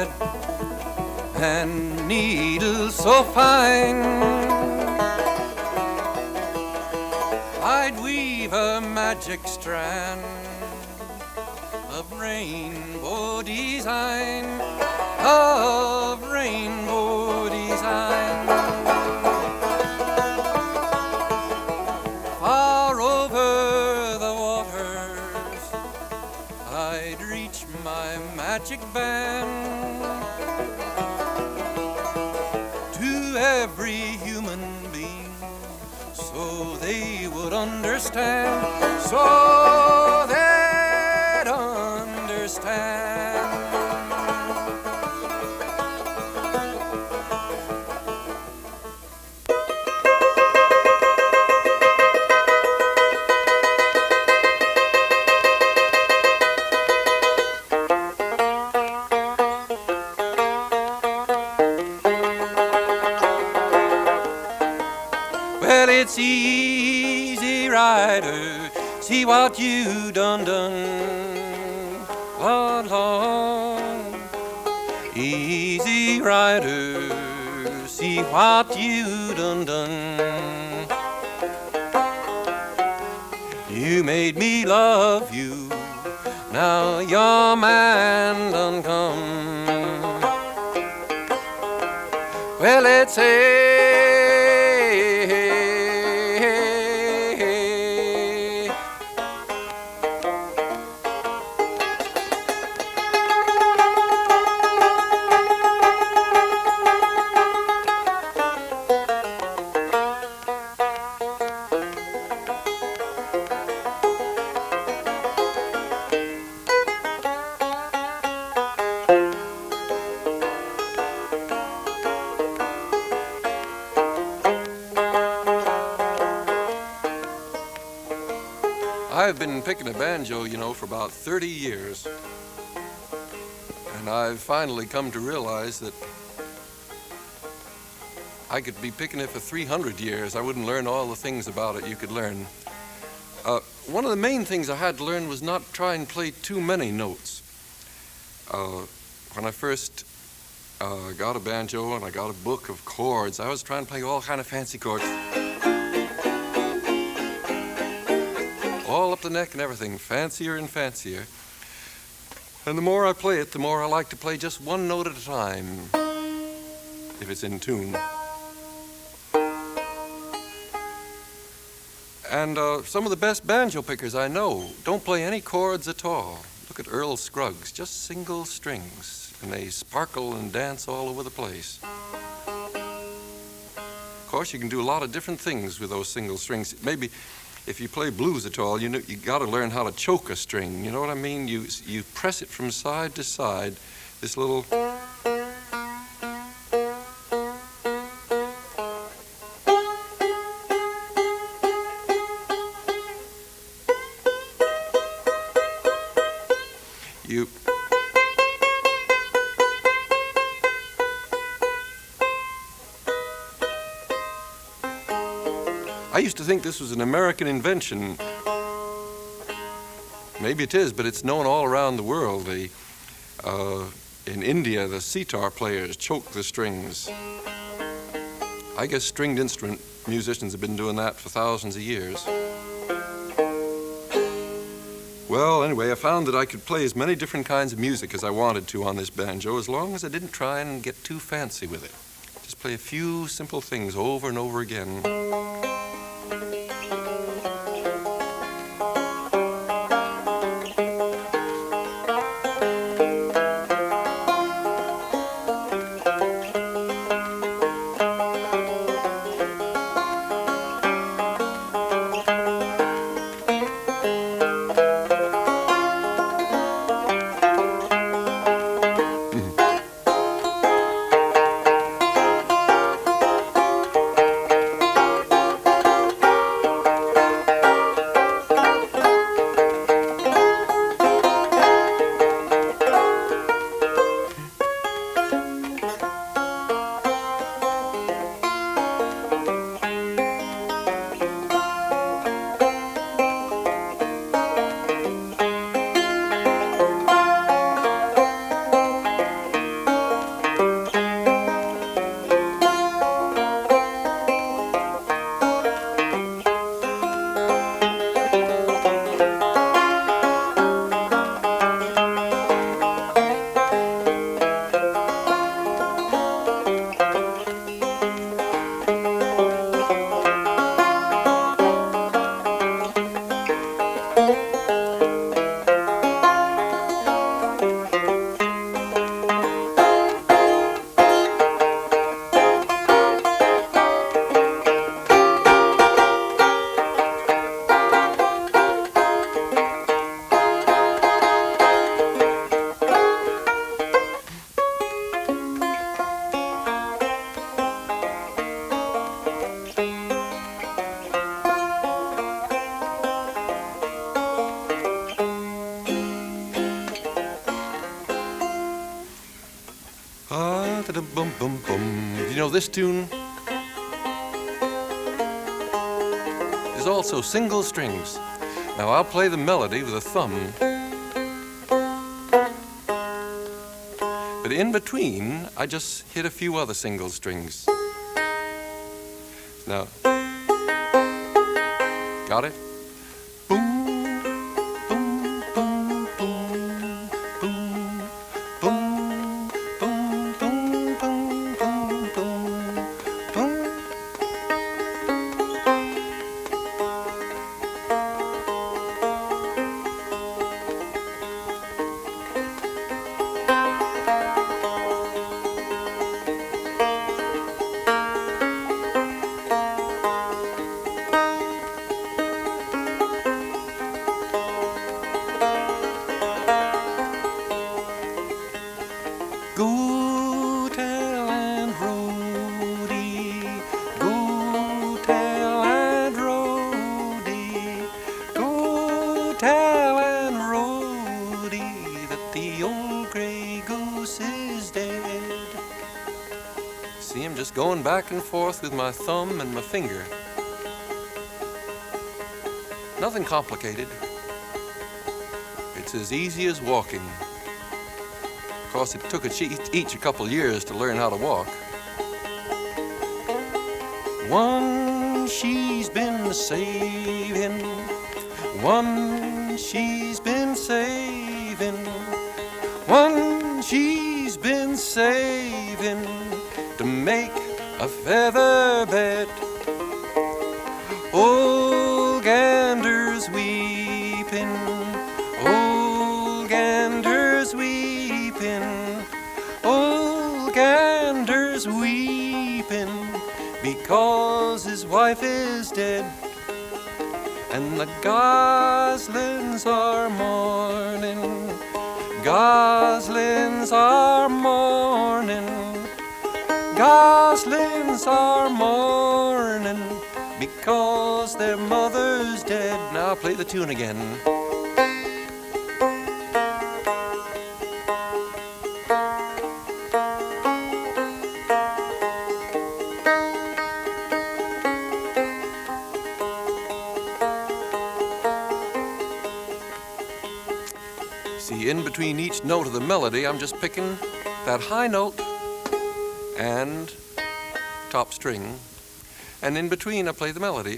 thread and needles so fine, I'd weave a magic strand of rainbow design, of rainbow design. Far over the waters, I'd reach my magic band to every human being, so they would understand, so they'd understand. Well, it's easy, rider, see what you done. What long? Easy, rider, see what you done. You made me love you, now your man done come. Well, let's say I've been picking a banjo, for about 30 years. And I've finally come to realize that I could be picking it for 300 years. I wouldn't learn all the things about it you could learn. One of the main things I had to learn was not try and play too many notes. When I first got a banjo and I got a book of chords, I was trying to play all kind of fancy chords. All up the neck and everything, fancier and fancier. And the more I play it, the more I like to play just one note at a time, if it's in tune. And some of the best banjo pickers I know don't play any chords at all. Look at Earl Scruggs, just single strings, and they sparkle and dance all over the place. Of course, you can do a lot of different things with those single strings. Maybe if you play blues at all, you got to learn how to choke a string. You know what I mean? You press it from side to side. This little. I used to think this was an American invention. Maybe it is, but it's known all around the world. In India, the sitar players choke the strings. I guess stringed instrument musicians have been doing that for thousands of years. Well, anyway, I found that I could play as many different kinds of music as I wanted to on this banjo, as long as I didn't try and get too fancy with it. Just play a few simple things over and over again. Bum bum bum. You know this tune is also single strings. Now I'll play the melody with a thumb, but in between I just hit a few other single strings. Now, got it? Go tell Aunt Rhody, go tell Aunt Rhody, go tell Aunt Rhody that the old gray goose is dead. See, I'm just going back and forth with my thumb and my finger. Nothing complicated. It's as easy as walking. Of course, it took each a couple years to learn how to walk. One she's been saving, one she's been saving, one she's been saving to make a feather bed. Old Gander's weeping, old Gander's weeping, old Gander's weeping because his wife is dead. And the goslings are mourning, goslings are mourning, goslings are mourning because their mother's dead. Now I'll play the tune again. See, in between each note of the melody, I'm just picking that high note and top string, and in between I play the melody.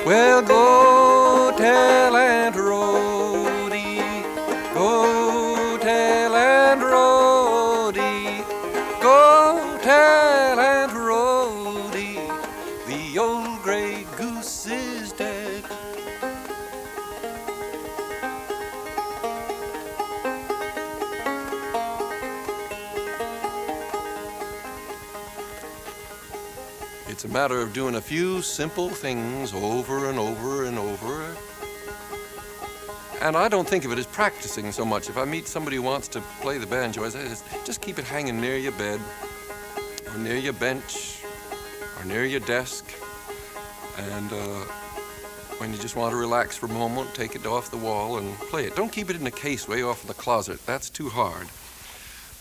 Well, go tell Aunt Rhody, go tell Aunt Rhody, go tell Aunt Rhody, the old gray goose is dead. It's a matter of doing a few simple things over and over and over. And I don't think of it as practicing so much. If I meet somebody who wants to play the banjo, I say, just keep it hanging near your bed, or near your bench, or near your desk. And when you just want to relax for a moment, take it off the wall and play it. Don't keep it in a case way off in the closet. That's too hard.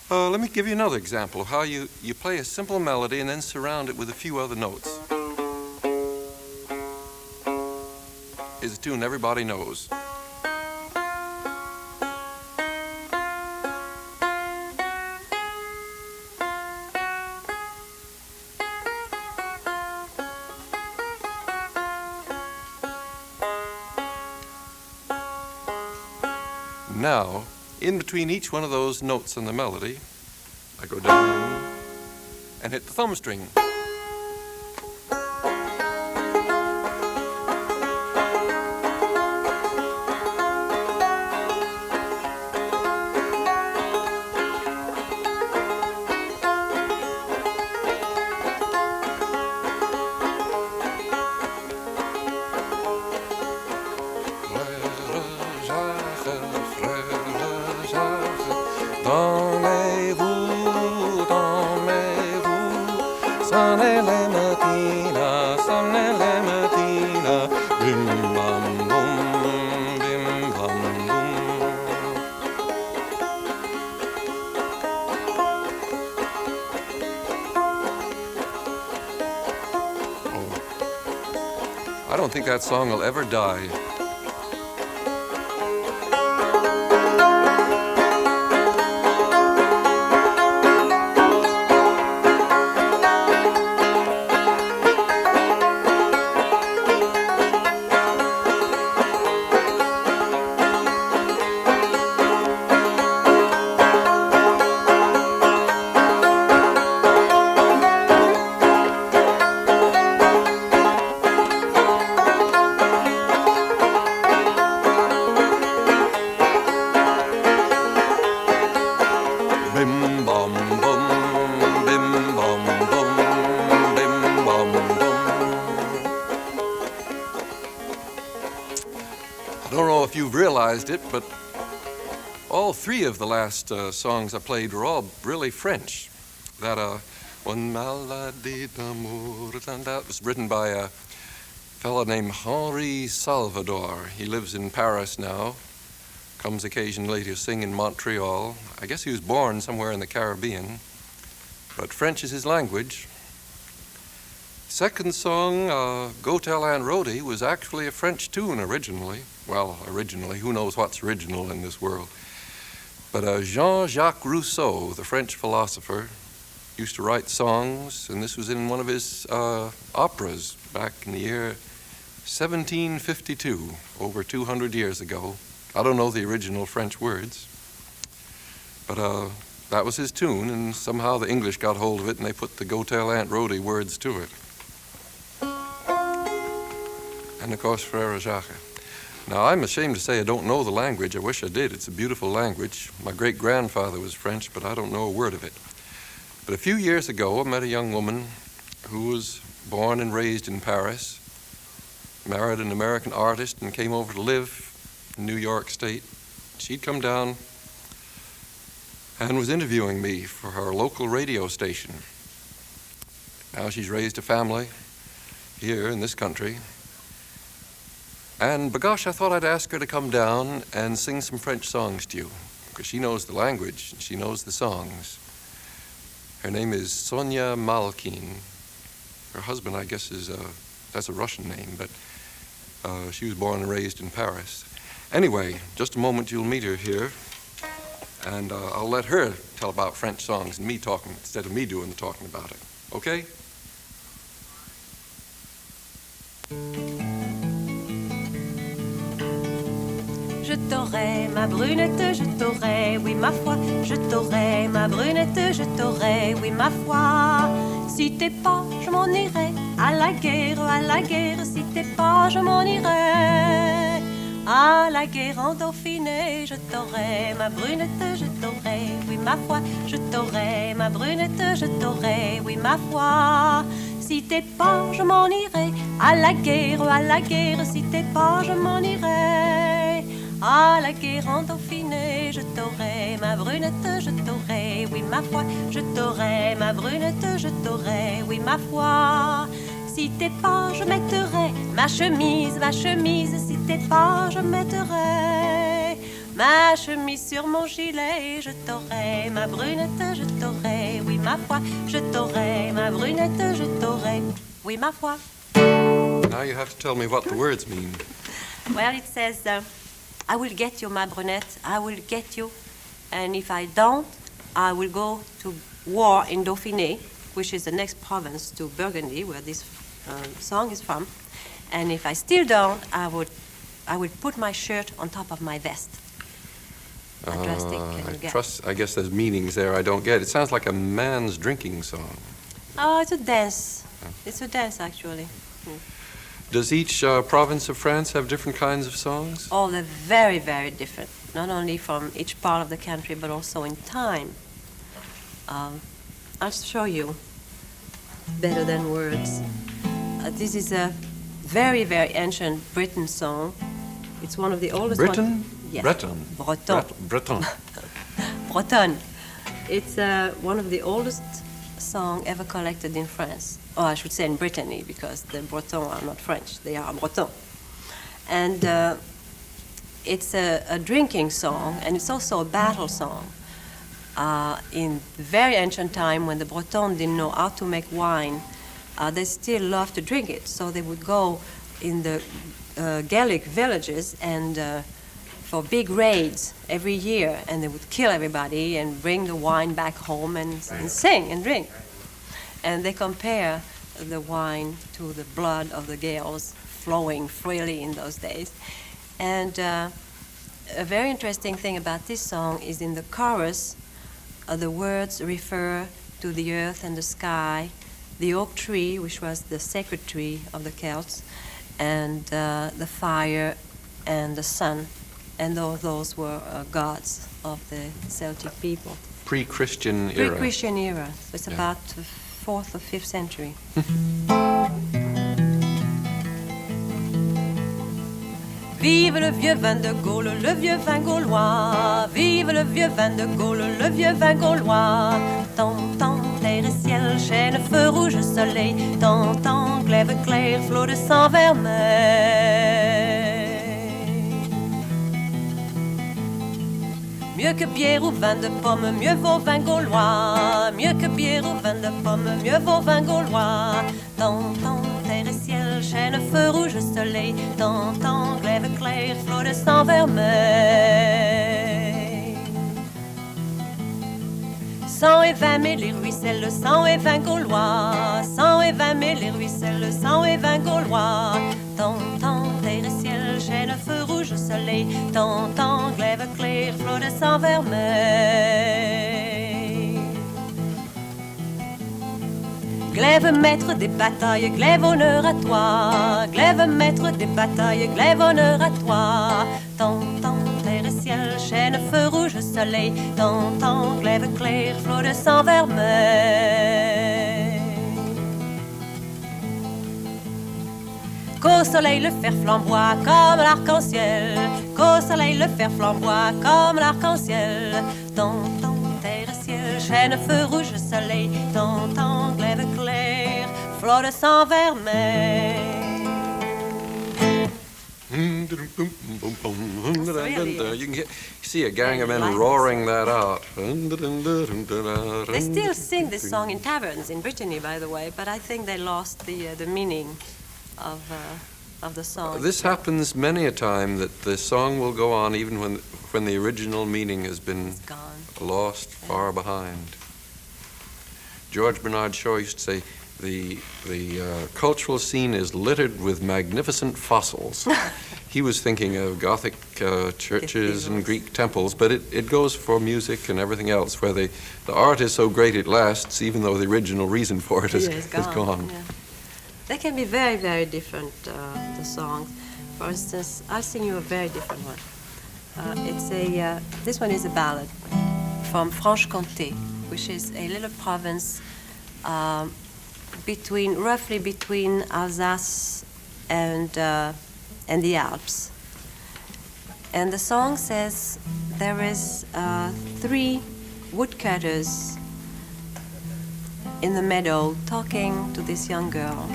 Let me give you another example of how you play a simple melody and then surround it with a few other notes. It's a tune everybody knows. Now, in between each one of those notes in the melody, I go down and hit the thumb string. Dans les voûtes, dans I don't think that song will ever die. It, but all three of the last songs I played were all really French. That One Maladie d'amour, that was written by a fellow named Henri Salvador. He lives in Paris now, comes occasionally to sing in Montreal. I guess he was born somewhere in the Caribbean, but French is his language. Second song, Go Tell Aunt Rhody, was actually a French tune originally. Well, originally, who knows what's original in this world. But Jean-Jacques Rousseau, the French philosopher, used to write songs, and this was in one of his operas back in the year 1752, over 200 years ago. I don't know the original French words, but that was his tune, and somehow the English got hold of it, and they put the Go Tell Aunt Rhody words to it. And of course, Frère Jacques. Now, I'm ashamed to say I don't know the language. I wish I did. It's a beautiful language. My great-grandfather was French, but I don't know a word of it. But a few years ago, I met a young woman who was born and raised in Paris, married an American artist, and came over to live in New York State. She'd come down and was interviewing me for her local radio station. Now she's raised a family here in this country. And bagosh, I thought I'd ask her to come down and sing some French songs to you, because she knows the language, and she knows the songs. Her name is Sonia Malkine. Her husband, I guess, that's a Russian name, but she was born and raised in Paris. Anyway, just a moment, you'll meet her here, and I'll let her tell about French songs and me talking, instead of me doing the talking about it. Okay? Je t'aurai, ma brunette, je t'aurai, oui ma foi. Je t'aurai, ma brunette, je t'aurai, oui ma foi. Si t'es pas, je m'en irai à la guerre, à la guerre. Si t'es pas, je m'en irai à la guerre en Dauphiné. Je t'aurai, ma brunette, je t'aurai, oui ma foi. Je t'aurai, ma brunette, je t'aurai, oui ma foi. Si t'es pas, je m'en irai à la guerre, à la guerre. Si t'es pas, je m'en irai à la guerre en Dauphiné. Je t'aurai, ma brunette, je t'aurai, oui ma foi. Je t'aurai, ma brunette, je t'aurai, oui ma foi. Si t'es pas, je mettrai ma chemise, ma chemise. Si t'es pas, je mettrai ma chemise sur mon gilet. Je t'aurai, ma brunette, je t'aurai, oui ma foi. Je t'aurai, ma brunette, je t'aurai, oui ma foi. Now you have to tell me what the words mean. Well, it says, I will get you, ma brunette, I will get you. And if I don't, I will go to war in Dauphiné, which is the next province to Burgundy, where this song is from. And if I still don't, I would put my shirt on top of my vest. I guess there's meanings there I don't get. It sounds like a man's drinking song. Oh, it's a dance. It's a dance, actually. Does each province of France have different kinds of songs? Oh, they're very, very different. Not only from each part of the country, but also in time. I'll show you better than words. This is a very, very ancient Breton song. It's one of the oldest Britain? Yes. Breton. Breton. Breton. Breton. It's one of the oldest songs ever collected in France. Oh, I should say in Brittany, because the Bretons are not French. They are Breton. And it's a drinking song, and it's also a battle song. In very ancient time, when the Bretons didn't know how to make wine, they still loved to drink it. So they would go in the Gaelic villages and for big raids every year, and they would kill everybody and bring the wine back home and sing and drink. And they compare the wine to the blood of the Gaels flowing freely in those days. And a very interesting thing about this song is in the chorus, the words refer to the earth and the sky, the oak tree, which was the sacred tree of the Celts, and the fire and the sun. And those were gods of the Celtic people. Pre-Christian era. Pre-Christian era. So it's about the 4th or 5th century. Vive le vieux vin de Gaulle, le vieux vin gaulois. Vive le vieux vin de Gaulle, le vieux vin gaulois. Tant, terre et ciel, chêne, feu rouge, soleil. Tant, glaive clair, flot de sang vermeil. Mieux que bière ou vin de pomme, mieux vaut vin gaulois. Mieux que bière ou vin de pomme, mieux vaut vin gaulois. Tant, terre et ciel, chêne, feu rouge, soleil. Tant, glaive clair, flot de sang vermeil. 120 000 les ruisselles, 120 gaulois. 120 000 les ruisselles, 120 gaulois. Tant, terre et ciel, chêne, feu rouge, soleil. Tant, glaive clair, flot de sang vermeil. Glaive maître des batailles, glaive honneur à toi. Glaive maître des batailles, glaive honneur à toi. Tant, terre et ciel, chêne, feu rouge, soleil. Tant, glaive clair, flot de sang vermeil. Qu'au soleil le fer flamboie comme l'arc-en-ciel. Qu'au soleil le fer flamboie comme l'arc-en-ciel. Tant, terre et ciel, chêne, feu rouge, soleil. Tant, glaive clair, flot de sang vermeil. You can see a gang of men roaring that out. They still sing this song in taverns in Brittany, by the way, but I think they lost the meaning of the song. This happens many a time, that the song will go on even when the original meaning has been lost far behind. George Bernard Shaw used to say, the cultural scene is littered with magnificent fossils. He was thinking of Gothic churches and Greek temples, but it goes for music and everything else, where the art is so great it lasts, even though the original reason for it is gone. Yeah. They can be very, very different, the songs. For instance, I'll sing you a very different one. This one is a ballad from Franche-Comté, which is a little province roughly between Alsace and the Alps. And the song says there is 3 woodcutters in the meadow talking to this young girl.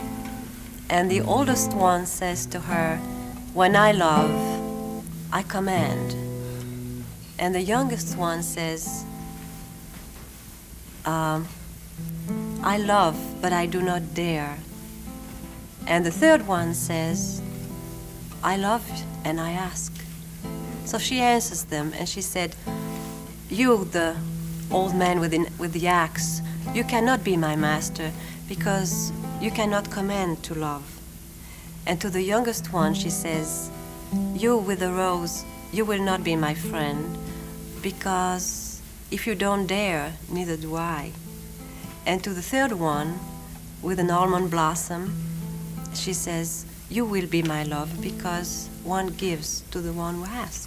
And the oldest one says to her, "When I love, I command." And the youngest one says, "I love, but I do not dare." And the third one says, "I love and I ask." So she answers them and she said, "You, the old man with the axe, you cannot be my master because you cannot command to love." And to the youngest one she says, "You with the rose, you will not be my friend because if you don't dare, neither do I." And to the third one with an almond blossom, she says, "You will be my love because one gives to the one who asks."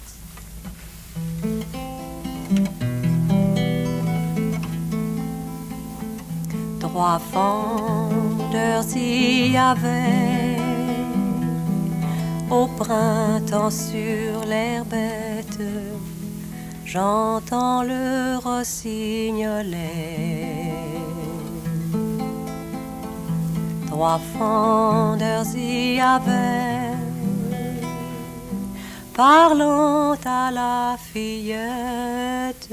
Trois fendeurs y avait au printemps sur l'herbette, j'entends le rossignolet. Trois fendeurs y avait parlant à la fillette.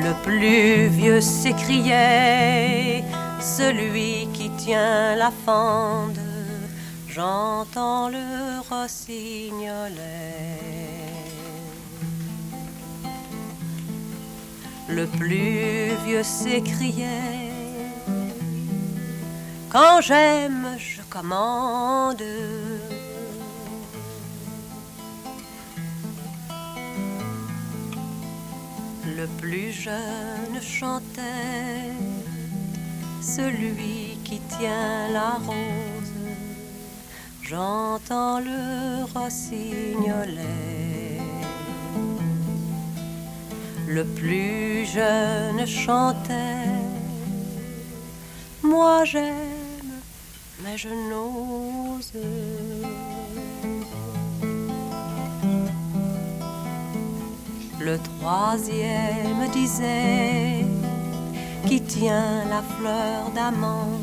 Le plus vieux s'écriait, celui qui tient la fende, j'entends le rossignolet. Le plus vieux s'écriait, quand j'aime, je commande. Le plus jeune chantait, celui qui tient la rose, j'entends le rossignolet. Le plus jeune chantait, moi j'aime, mais je n'ose. Le troisième disait, qui tient la fleur d'amande,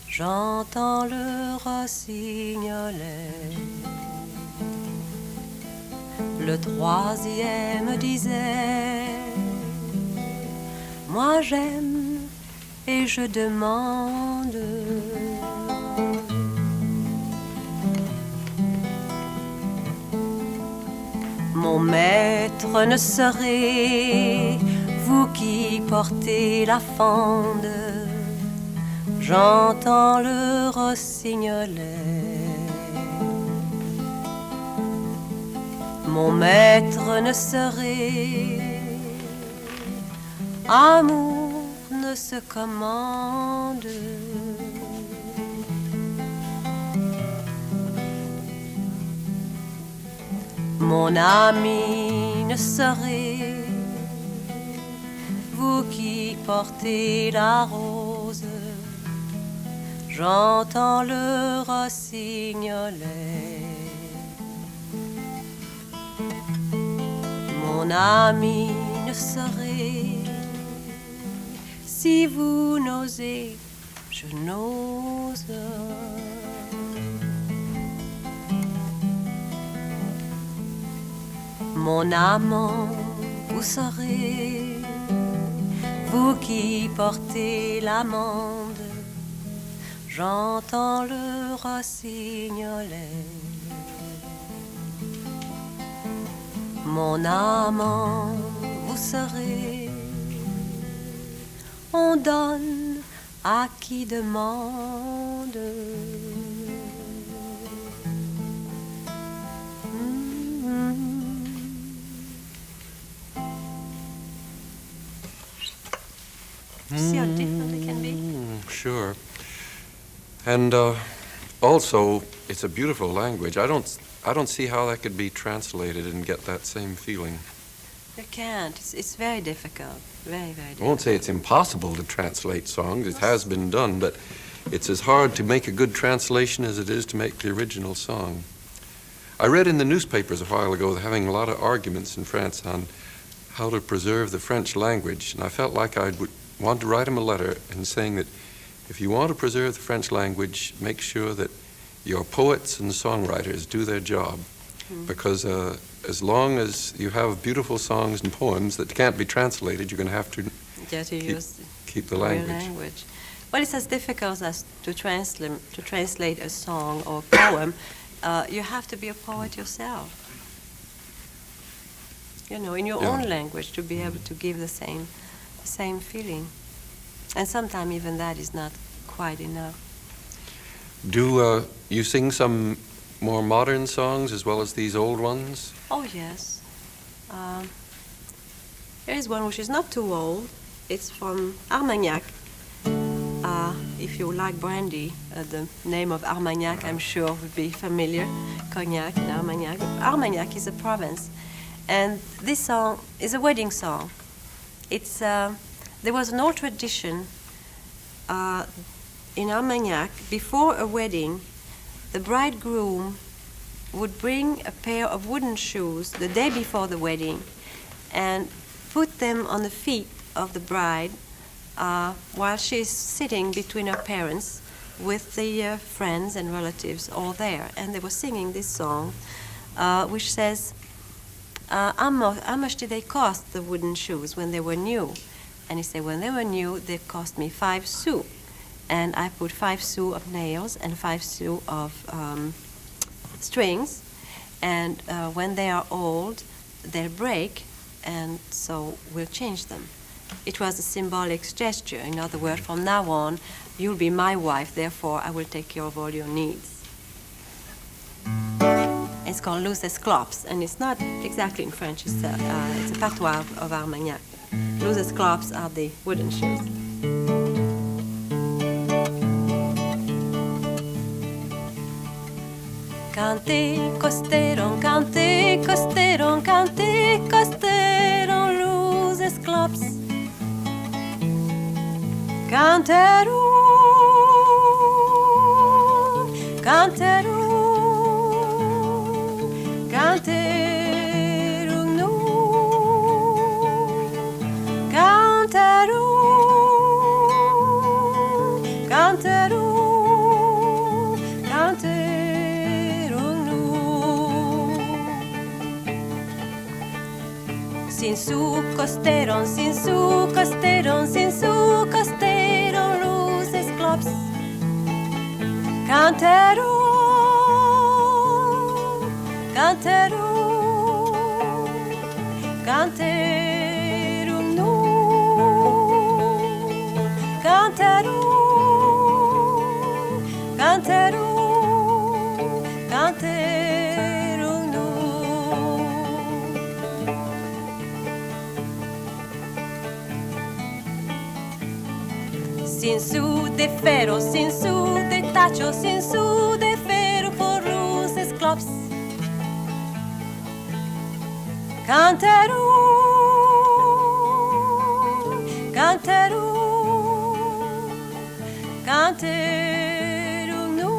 j'entends le rossignolet. Le troisième disait, moi j'aime et je demande. Mon maître ne serait vous qui portez la fende, j'entends le rossignolet. Mon maître ne serait, amour ne se commande. Mon ami ne serait, vous qui portez la rose, j'entends le rossignolet. Mon ami ne serait, si vous n'osez, je n'ose. Mon amant, vous serez, vous qui portez l'amande, j'entends le rossignolet. Mon amant, vous serez, on donne à qui demande. See how different it can be? Sure. And also, it's a beautiful language. I don't see how that could be translated and get that same feeling. You can't. It's very difficult. Very, very difficult. I won't say it's impossible to translate songs. It has been done, but it's as hard to make a good translation as it is to make the original song. I read in the newspapers a while ago having a lot of arguments in France on how to preserve the French language, and I felt like I would want to write them a letter and saying that if you want to preserve the French language, make sure that your poets and songwriters do their job, because as long as you have beautiful songs and poems that can't be translated, you're going to have to keep the language. Well, it's as difficult as to translate a song or a poem. You have to be a poet yourself, you know, in your own language, to be able to give the same feeling. And sometimes even that is not quite enough. Do you sing some more modern songs as well as these old ones? Oh, yes. There is one which is not too old. It's from Armagnac. If you like brandy, the name of Armagnac, I'm sure, would be familiar. Cognac and Armagnac. Armagnac is a province. And this song is a wedding song. It's there was an old tradition in Armagnac. Before a wedding, the bridegroom would bring a pair of wooden shoes the day before the wedding and put them on the feet of the bride while she's sitting between her parents with the friends and relatives all there. And they were singing this song, which says, how much did they cost, the wooden shoes, when they were new? And he said, when they were new, they cost me 5 sous. And I put 5 sous of nails and 5 sous of strings. And when they are old, they'll break, and so we'll change them. It was a symbolic gesture. In other words, from now on, you'll be my wife, therefore I will take care of all your needs. It's called Luces Clops, and it's not exactly in French, it's a patois of Armagnac. Luces Clops are the wooden shoes. Cante, costeron, luces clops. Canterum, nu. Sin su costeron, luces clops. Canterum, nu. Canterum, nu. Sin su de ferro, sin su de tacho, sin su de ferro por luces clops. Canterum, nu. Canterum, nu.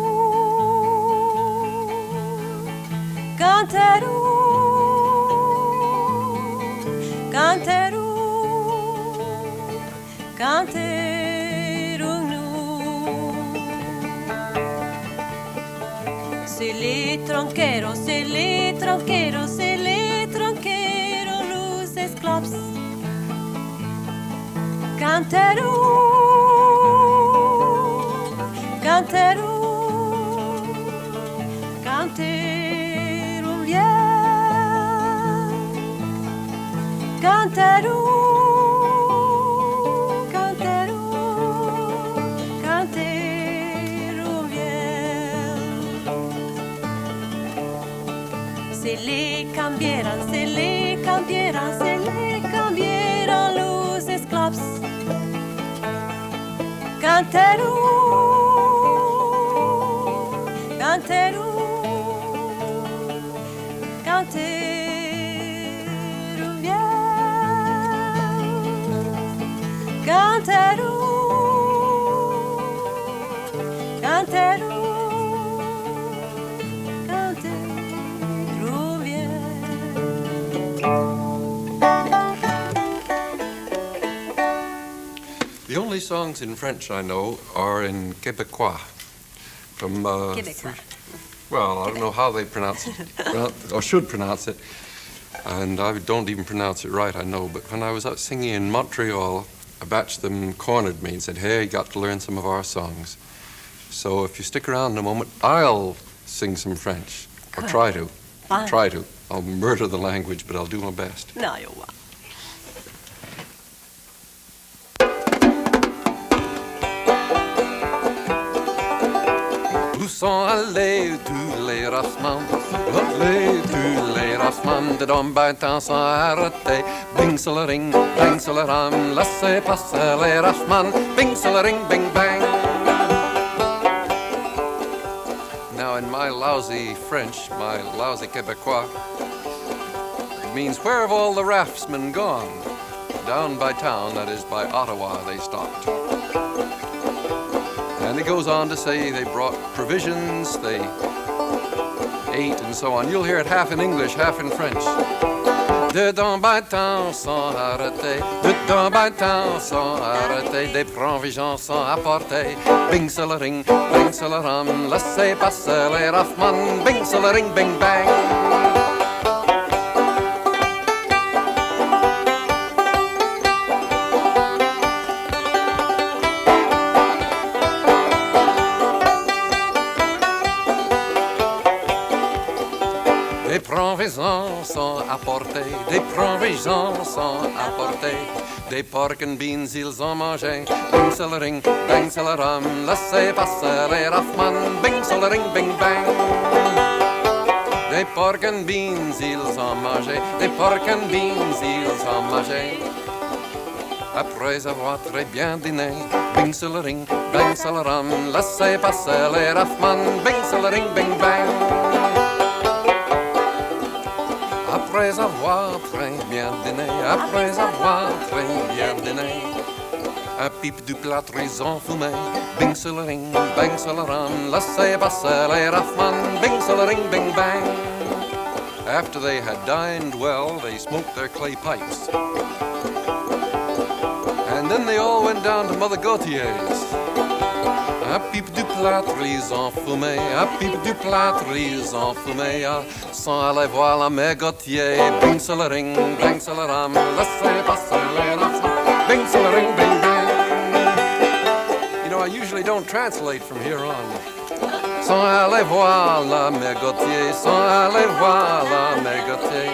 C'est les tronqueros, luces clops. Canterum, viens. Canterum, viens. Se le cambieran luces clops. Canterum, viens. Canterum, The only songs in French I know are in Quebecois. From Quebecois. Well, I don't know how they pronounce it, or should pronounce it, and I don't even pronounce it right, I know. But when I was out singing in Montreal, a batch of them cornered me and said, "Hey, you got to learn some of our songs." So if you stick around in a moment, I'll sing some French, or Good. try to. Fine. Try to. I'll murder the language, but I'll do my best. No, you won't. Où sont allés tous les rassements? Allés tous les rassements de dom bâtons sans arrêter. Bing ring, bang ram, laissez passer les rassements. Bing ring, bing bang. Now in my lousy French, my lousy Quebecois, it means where have all the raftsmen gone? Down by town, that is by Ottawa, they stopped. And it goes on to say they brought provisions, they ate, and so on. You'll hear it half in English, half in French. Dedans bâtons sans arrêter, dedans bâtons sans arrêter, des provisions sans apporter. Bing ring, bing ram, laissez passer les rafman. Bing ring, bing bang. provisions sont apportées, des provisions sont apportées. Des pork and beans, ils ont mangé. Bing, celering, bang, celeram. Laissez passer les raffman. Bing, celering, bing, bang. Des pork and beans, ils ont mangé. Des pork and beans, ils ont mangé. Après avoir très bien dîné, bing, celering, bang, celeram. Laissez passer les raffman. Bing, celering, bing, bang. Après avoir très bien dîné, après avoir très bien dîné, un pipe du plâtre ils ont fumé, bing celering, bang celeram, laissez passer les raffman, bing celering, bing bang. After they had dined well, they smoked their clay pipes. And then they all went down to Mother Gautier's. Un pipe du plâtre, ils ont fumé. Un pipe du plâtre, ils ont fumé. Sans aller voir la mère Gautier. Bing, celering, bang, celeram. Laissez passer les raffans. Bing, celering, bing, bang. You know, I usually don't translate from here on. Sans aller voir la mère Gautier. Sans aller voir la mère Gautier.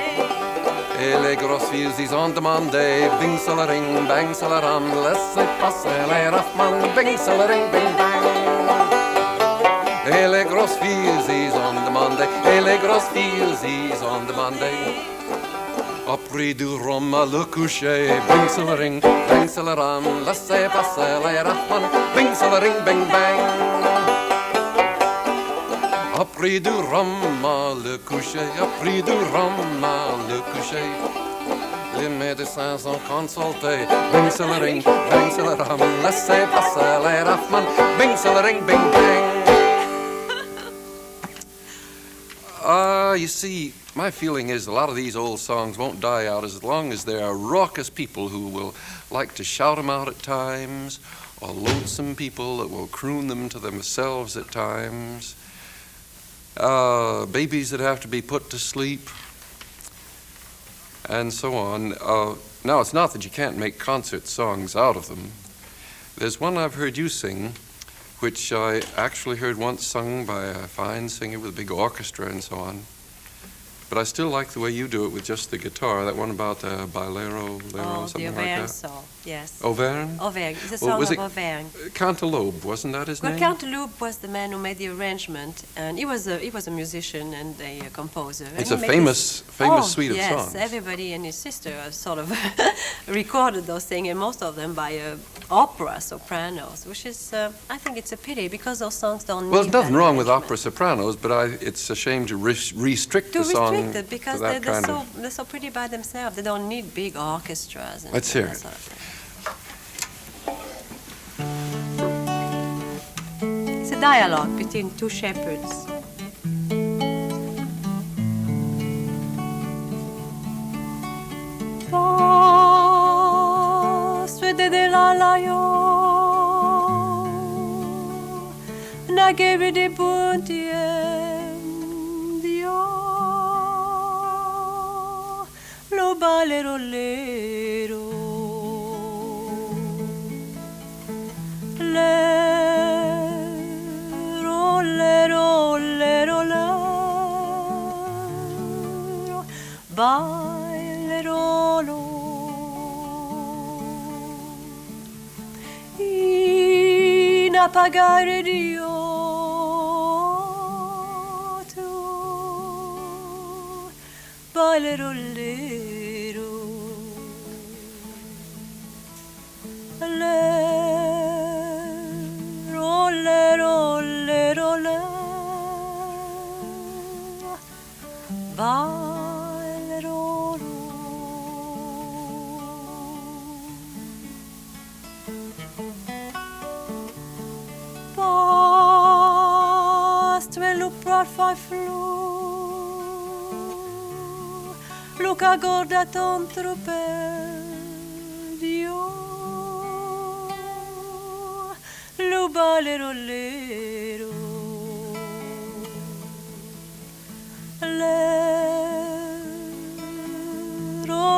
Et les grosses filles, ils ont demandé bing, celering, bang, celeram, laissez passer les raffman, bing, celering, bing, bang. Et les grosses filles, ils ont demandé, et les grosses filles, ils ont demandé. Au prix du rhum à le coucher, bing, celering, bang, celeram, laissez passer les raffman, bing, celering, bing, bang. Au prix du rhum à le coucher, au prix du rhum à le coucher, les médecins ont consulté. Bing, celering, bang, celeram, laissez passer les raffman, bing, celering, bing, bang. You see, my feeling is a lot of these old songs won't die out as long as there are raucous people who will like to shout them out at times, or lonesome people that will croon them to themselves at times. Babies that have to be put to sleep, and so on. Now, it's not that you can't make concert songs out of them. There's one I've heard you sing, which I actually heard once sung by a fine singer with a big orchestra and so on. But I still like the way you do it with just the guitar. That one about Bolero, something like Auvergne that. song, yes. Auvergne? Auvergne, it's a song of Auvergne. Cantaloupe, wasn't that his Well, name? Cantaloupe was the man who made the arrangement, and he was a musician and a composer. And It's he a made famous suite of songs. Yes, everybody and his sister sort of recorded those things, and most of them by opera sopranos, which is, I think it's a pity, because those songs don't need Well, there's nothing that wrong with arrangement. opera sopranos, but it's a shame to restrict To the song restrict it, because to that kind of... they're so pretty by themselves. They don't need big orchestras. And Let's hear that it. sort of thing. It's a dialogue between two shepherds. Nagere de buntien dio lo balero lero lero lero lero lero balero lo in appagare dio balero lero lero lero lero lero balero lo past me lo prat fai flu Luca gorda ton tropedio Lu balero lero Lero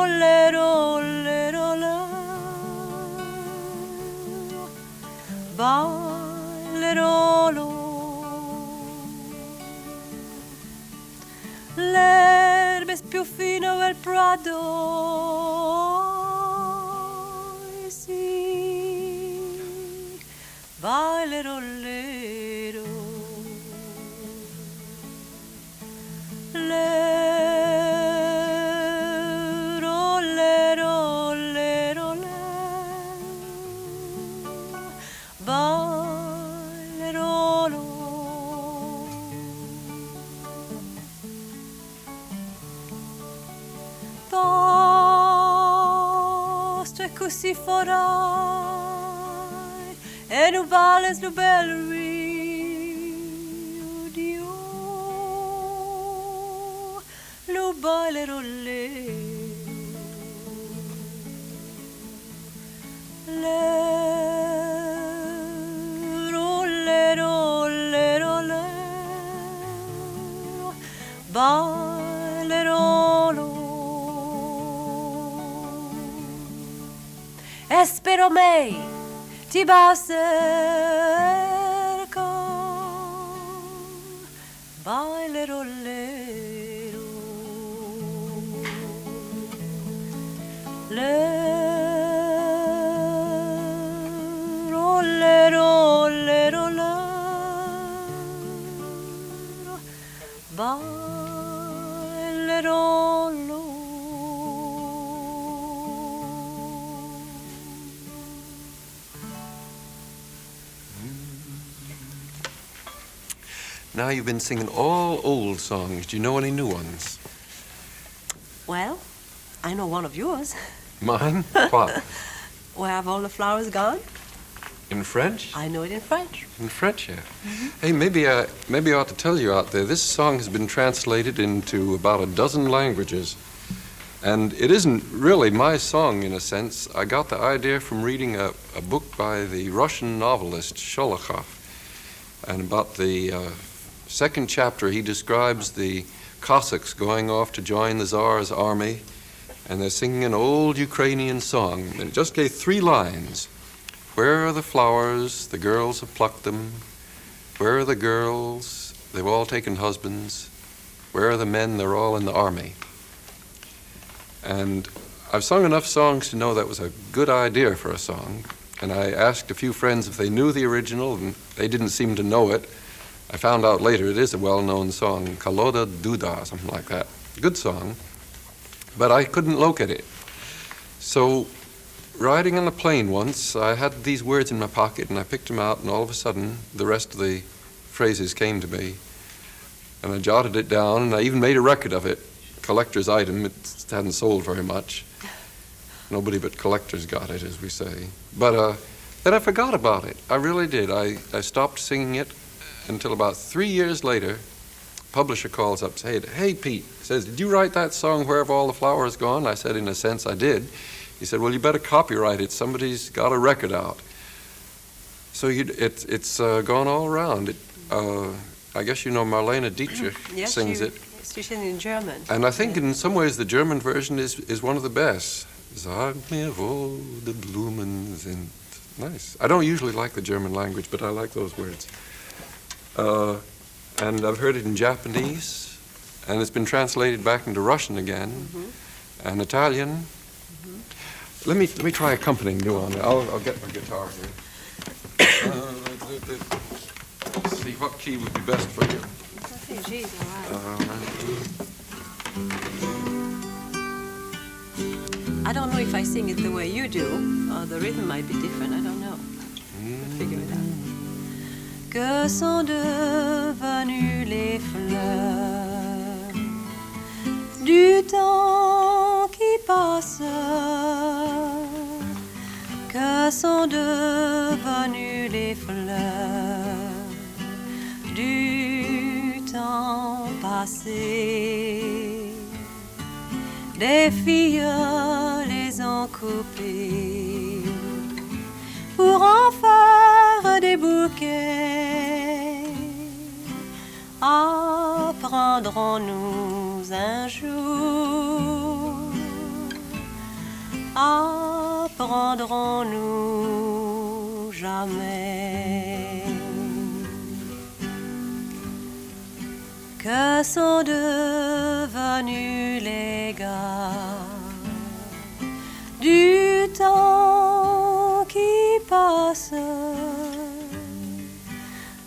lero lero lero Balero lo L'erbe Prado ici, bailero lero, lero, lero, lero, lero, bailero. Posto e così farai e non vales lo bellerio Dio lo ballerò lero lero lero lero ballerò Espero me ti cerco, bailerò lero, lero, lero, lero, lero, bailerò Now you've been singing all old songs. Do you know any new ones? Well, I know one of yours. Mine? What? Where have all the flowers gone? In French? I know it in French. In French, yeah. Hey, maybe I ought to tell you out there, this song has been translated into about a dozen languages. And it isn't really my song, in a sense. I got the idea from reading a book by the Russian novelist Sholokhov. And about the second chapter, he describes the Cossacks going off to join the Tsar's army, and they're singing an old Ukrainian song. And it just gave 3 lines. Where are the flowers? The girls have plucked them. Where are the girls? They've all taken husbands. Where are the men? They're all in the army. And I've sung enough songs to know that was a good idea for a song. And I asked a few friends if they knew the original, and they didn't seem to know it. I found out later it is a well-known song, Koloda Duda, something like that. Good song, but I couldn't locate it. So, riding on a plane once, I had these words in my pocket, and I picked them out, and all of a sudden, the rest of the phrases came to me. And I jotted it down, and I even made a record of it. Collector's item, it hadn't sold very much. Nobody but collectors got it, as we say. But then I forgot about it. I really did. I stopped singing it until about 3 years later. Publisher calls up, said, "Hey, Pete," says, "did you write that song, Where Have All the Flowers Gone?" I said, "In a sense, I did." He said, "Well, you better copyright it. Somebody's got a record out." So it's gone all around. I guess you know Marlene Dietrich sings it. She sings it in German. And I think in some ways the German version is one of the best. Sag mir, wo die Blumen sind. Nice. I don't usually like the German language, but I like those words. And I've heard it in Japanese, and it's been translated back into Russian again, and Italian. Let me try accompanying you on it. I'll get my guitar here. Let's see what key would be best for you. I think G's all right. I don't know if I sing it the way you do, or the rhythm might be different. I don't know. We'll figure it out. Que sont devenues les fleurs du temps qui passe? Que sont devenues les fleurs du temps passé? Des filles les ont coupées pour en faire des bouquets. Apprendrons-nous un jour? Apprendrons-nous jamais? Que sont devenus venus les gars du temps qui passe,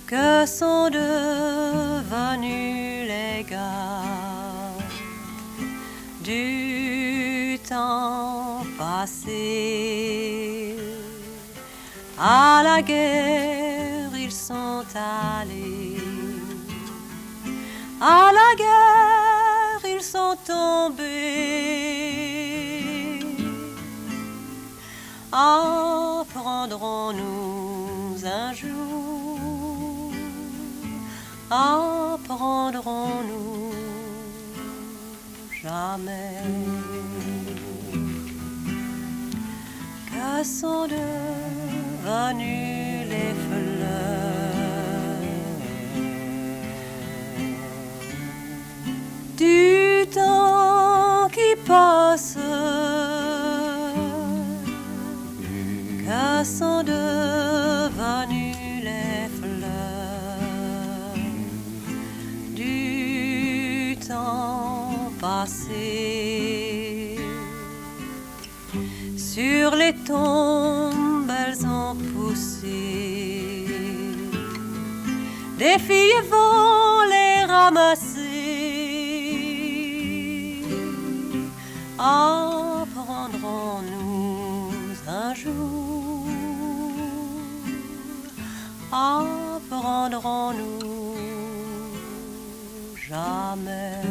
que sont devenus les gars du temps passé. À la guerre ils sont allés, à la guerre ils sont tombés. Apprendrons-nous un jour, apprendrons-nous jamais, que sont devenues les fleurs du temps qui passe, que sont devenues les fleurs du temps passé. Sur les tombes elles ont poussé, des filles vont les ramasser. Apprendrons-nous un jour, apprendrons-nous jamais.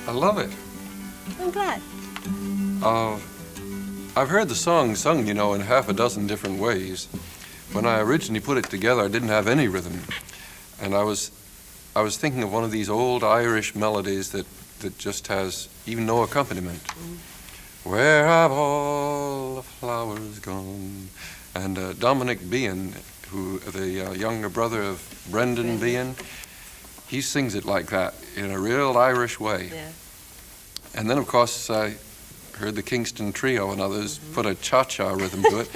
I love it. I'm glad. I've heard the song sung, in half a dozen different ways. When I originally put it together, I didn't have any rhythm. And I was thinking of one of these old Irish melodies that just has even no accompaniment. Where have all the flowers gone? And Dominic Behan, the younger brother of Brendan Behan, he sings it like that in a real Irish way. Yeah. And then, of course, I heard the Kingston Trio and others put a cha-cha rhythm to it.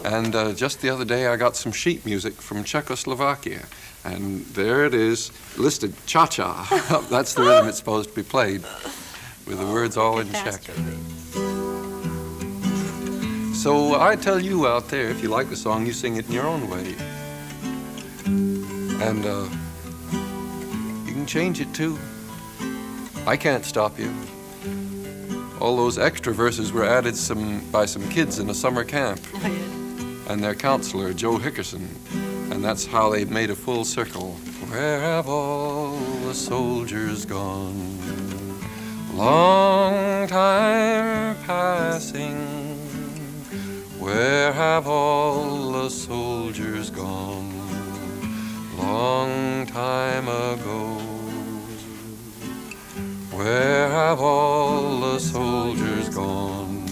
And just the other day, I got some sheet music from Czechoslovakia. And there it is, listed cha-cha. That's the rhythm it's supposed to be played, with the words all in Czech. So I tell you out there, if you like the song, you sing it in your own way. And you can change it too. I can't stop you. All those extra verses were added by some kids in a summer camp. Oh, yeah. And their counselor, Joe Hickerson. And that's how they made a full circle. Where have all the soldiers gone? Long time passing. Where have all the soldiers gone? Long time ago. Where have all the soldiers gone?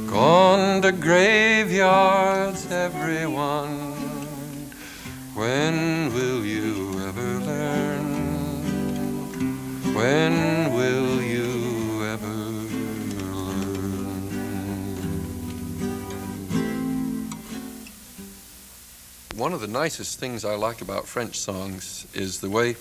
Gone to graveyards, everyone. When will you ever learn? When will you ever learn? One of the nicest things I like about French songs is the way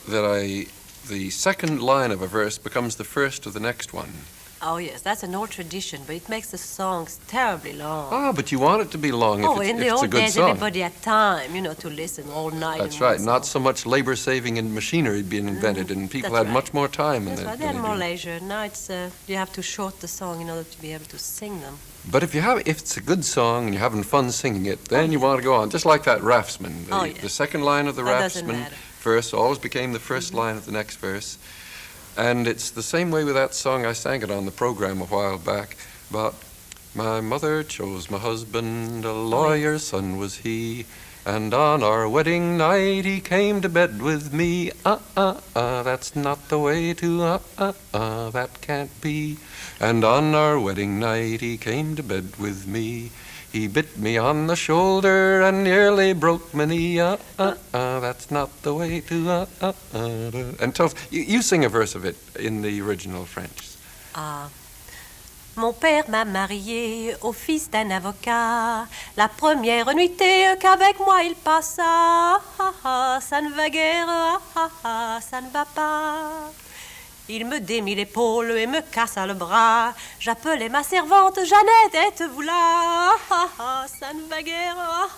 that the second line of a verse becomes the first of the next one. Oh, yes, that's an old tradition, but it makes the songs terribly long. Ah, but you want it to be long if in the it's a old good days, song. everybody had time, to listen all night. That's right. Not so much labor-saving and machinery being invented, and people That's had right. much more time. That's right. They than had more do. leisure. Now it's you have to short the song in order to be able to sing them. But if it's a good song and you're having fun singing it, then you want to go on. Just like that Raftsman. The second line of the That doesn't Raftsman matter. verse always became the first line of the next verse. And it's the same way with that song. I sang it on the program a while back about my mother chose my husband, a lawyer's son was he, and on our wedding night he came to bed with me. That's not the way to, that can't be. And on our wedding night he came to bed with me. He bit me on the shoulder and nearly broke my knee. That's not the way to, And you sing a verse of it in the original French. Mon père m'a mariée au fils d'un avocat. La première nuitée qu'avec moi il passa, ça ne va guère, ça ne va pas. Il me démit l'épaule et me cassa le bras. J'appelais ma servante Jeannette, êtes-vous là? Ça ne va guère,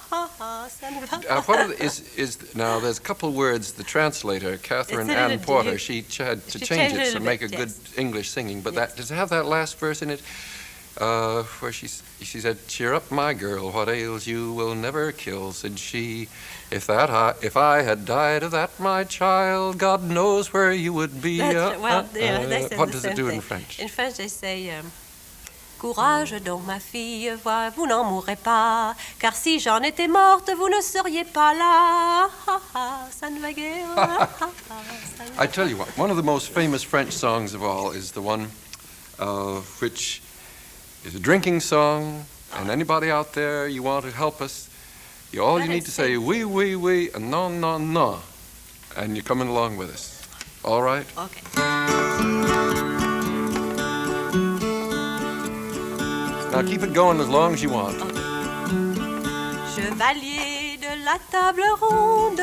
ça ne va pas. What is now? There's a couple words. The translator, Catherine It's a Ann little- Porter, she had to she change changed it it to a make a bit, good yes. English singing. But Yes. that does it have that last verse in it? Where she said, "Cheer up, my girl. What ails you will never kill," said she. If I had died of that, my child, God knows where you would be. They say What the does same it do thing. in French? In French they say, courage donc ma fille, vous n'en mourrez pas, car si j'en étais morte, vous ne seriez pas là. Ça ne va guère. Ça ne va I tell you what, one of the most famous French songs of all is the one which is a drinking song, and anybody out there, you want to help us, all you need to say, oui, oui, oui, and non, non, non, and you're coming along with us. All right? Okay. Now keep it going as long as you want. Chevalier de la table ronde,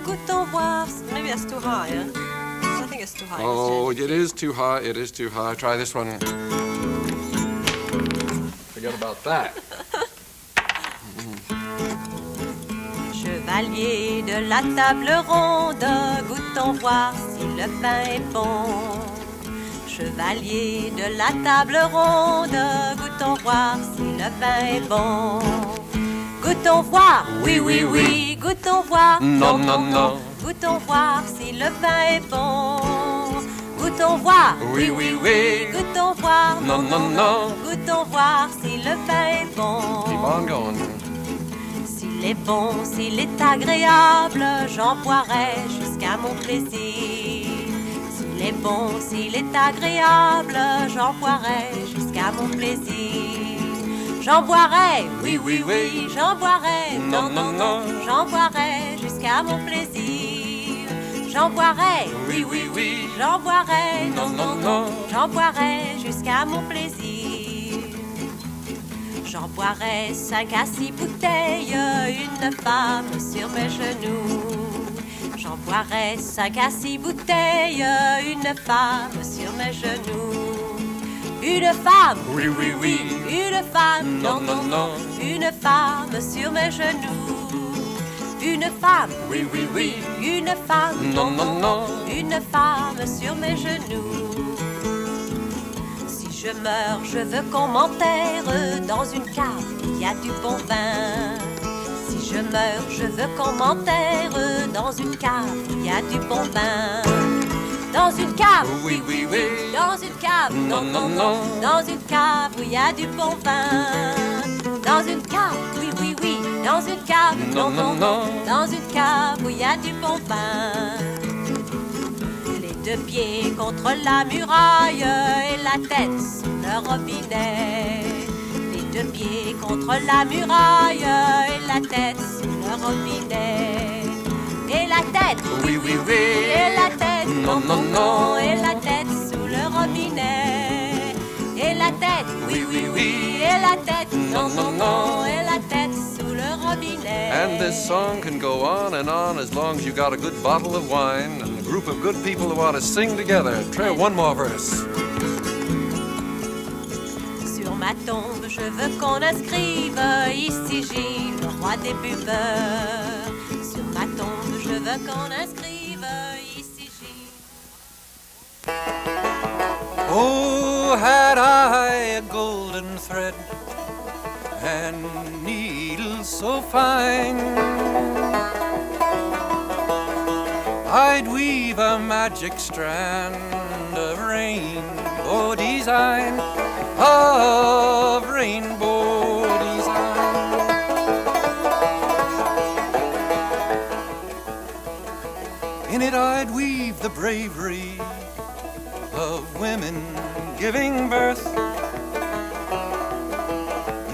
goûtons voir. Maybe that's too high, huh? I think it's too high. Oh, it is too high, it is too high. Try this one. Forget about that. Chevalier de la table ronde, goûtons voir si le vin est bon. Chevalier de la table ronde, goûtons voir si le vin est bon. Goûtons voir, oui, oui, oui, goûtons voir, Non, non, non. Goûtons voir si le vin est bon. Goûtons voir, Oui, oui, oui. Goûtons voir, Non, non, non. Goûtons voir si le vin est bon. Keep on going. S'il est bon, s'il est agréable, j'en boirai jusqu'à mon plaisir. S'il est bon, s'il est agréable, j'en boirai jusqu'à mon plaisir. J'en boirai, oui, oui, oui, j'en boirai, Non, non, non. j'en boirai jusqu'à mon plaisir. J'en boirai, oui, oui, oui, j'en boirai, Non, non, non. j'en boirai jusqu'à mon plaisir. J'en boirai 5 à 6 bouteilles, une femme sur mes genoux. J'en boirai 5 à 6 bouteilles, une femme sur mes genoux. Une femme, Oui, oui, oui. une femme, Non, non, non. une femme sur mes genoux. Une femme, Oui, oui, oui. une femme, Non, non, non. une femme sur mes genoux. Si je meurs, je veux qu'on m'enterre dans une cave, il y a du bon vin. Si je meurs, je veux qu'on m'enterre dans une cave, il y a du bon vin. Dans une cave, Oui, oui, oui. dans une cave, Non, non, non. dans une cave où il y a du bon vin. Dans une cave, oui, oui, oui, dans une cave, Non, non, non. dans une cave où il y a du bon vin. Les deux pieds contre la muraille et la tête sous le robinet. Les deux pieds contre la muraille et la tête sous le robinet. Et la tête, Oui, oui, oui. et la tête, Non, non, non. et la tête sous le robinet. Et la tête, Oui, oui, oui. et la tête, Non, non, non. et la tête sous le robinet. And this song can go on as long as you got a good bottle of wine and a group of good people who want to sing together. Try one more verse. Sur ma tombe, je veux qu'on inscrive ici Gilles, le roi des buveurs. Sur ma tombe, je veux qu'on inscrive ici Gilles. Oh, had I a golden thread and needle so fine, I'd weave a magic strand of rainbow design, of rainbow design. In it I'd weave the bravery of women giving birth.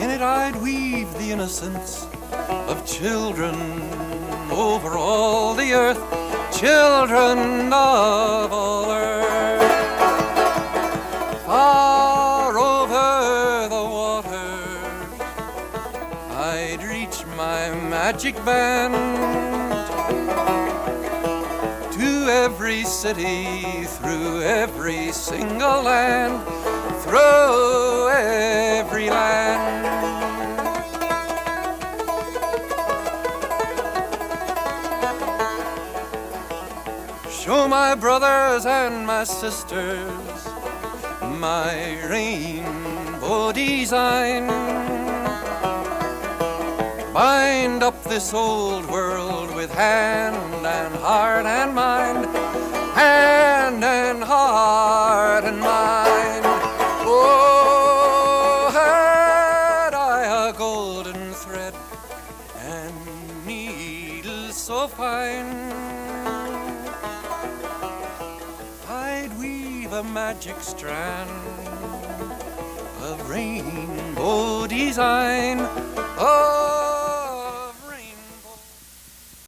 In it I'd weave the innocence of children over all the earth, children of all earth. Far over waters, I'd reach my magic band to every city, through every single land, through every land. Show my brothers and my sisters my rainbow design. Bind up this old world with hand and heart and mind, hand and heart and mind. Oh, had I a golden thread and needles so fine, I'd weave a magic strand of rainbow design. Oh,